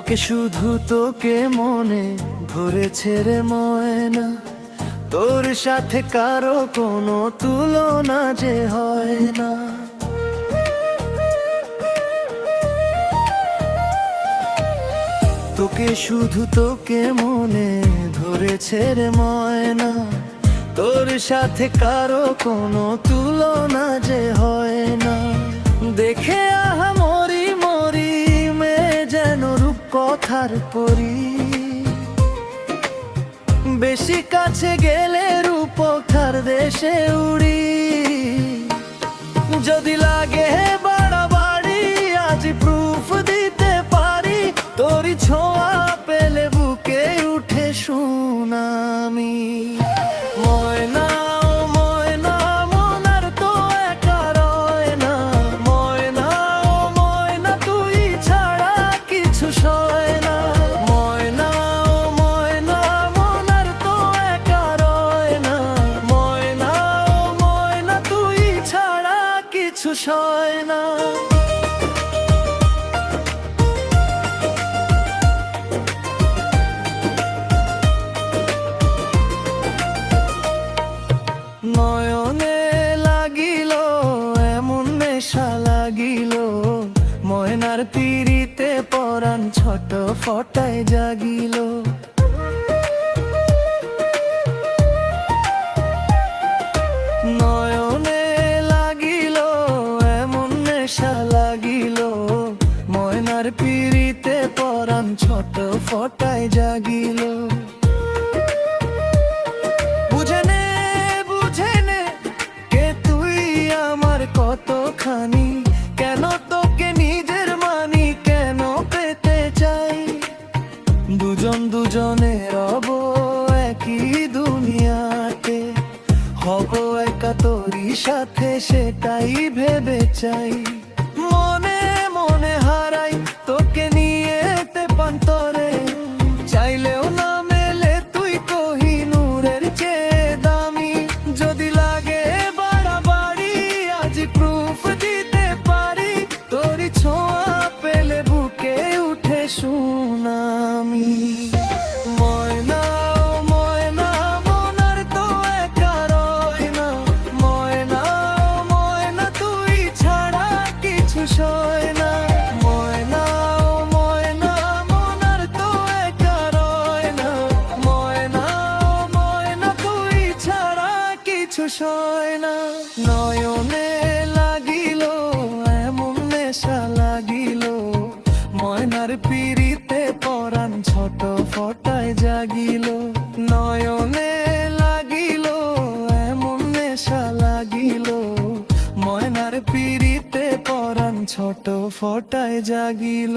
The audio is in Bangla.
তোকে শুধু তোকে মনে ধরেছে রে ময়না, তোর সাথে কারো কোনো তুলনা যে হয় না। তোকে শুধু তোকে মনে ধরেছে রে ময়না, তোর সাথে কারো কোনো তুলনা যে হয় না। দেখে আহা মরি মরি মেয়ে যেন রূপ কথার পরি, বেশি কাছে গেলে রূপকথার দেশে উড়ি। যদি লাগে বাড়াবাড়ি আজ প্রুফ দিতে পারি, তোরই ছোঁয়া পেলে বুকে উঠে সুনামি। ময়না ও ময়না মন আর তো একা রয় না, ময়না ও ময়না তুই ছাড়া কিছু সয় না। ময়না ও ময়না মন আর তো একা রয় না, ময়না ও ময়না তুই ছাড়া কিছু সয় না। নয়নে লাগিল এমন নেশা লাগিল, ময়নার পিড়িতে পরাণ ছোট ফটায় জাগিল। নয়নে লাগিল এমন নেশা লাগিল, ময়নার পিড়িতে পরাণ ছোট ফটায় জাগিল। কতখানি কেন তোকে নিজের মানি, কেন পেতে চাই দুজন দুজনের রব একই দুনিয়াতে, হব একা তোরই সাথে সেটাই ভেবে চাই। মনে মনে হারাই তোকে নিয়ে তেপান্তরে, চাইলেও না মেলে তুই কোহিনূরের চেয়ে দামি। যদি লাগে বাড়াবাড়ি আজ প্রুফ দিতে পারি, তোরই ছোঁয়া পেলে বুকে উঠে সুনামি। ময়না ও ময়না মন আর তো একা রয় না, ময়না ও ময়না তুই ছাড়া কিছু সয় না। ময়না ও ময়না মন আর তো একা রয় না, ময়না ও ময়না তুই ছাড়া কিছু সয় না। নয়নে লাগিল এমন নেশা লাগিল, ময়নার পিড়িতে পরাণ ছোট ফটায় জাগিল। নয়নে লাগিল এমন নেশা লাগিল, ময়নার পিড়িতে পরাণ ছোট ফটায় জাগিল।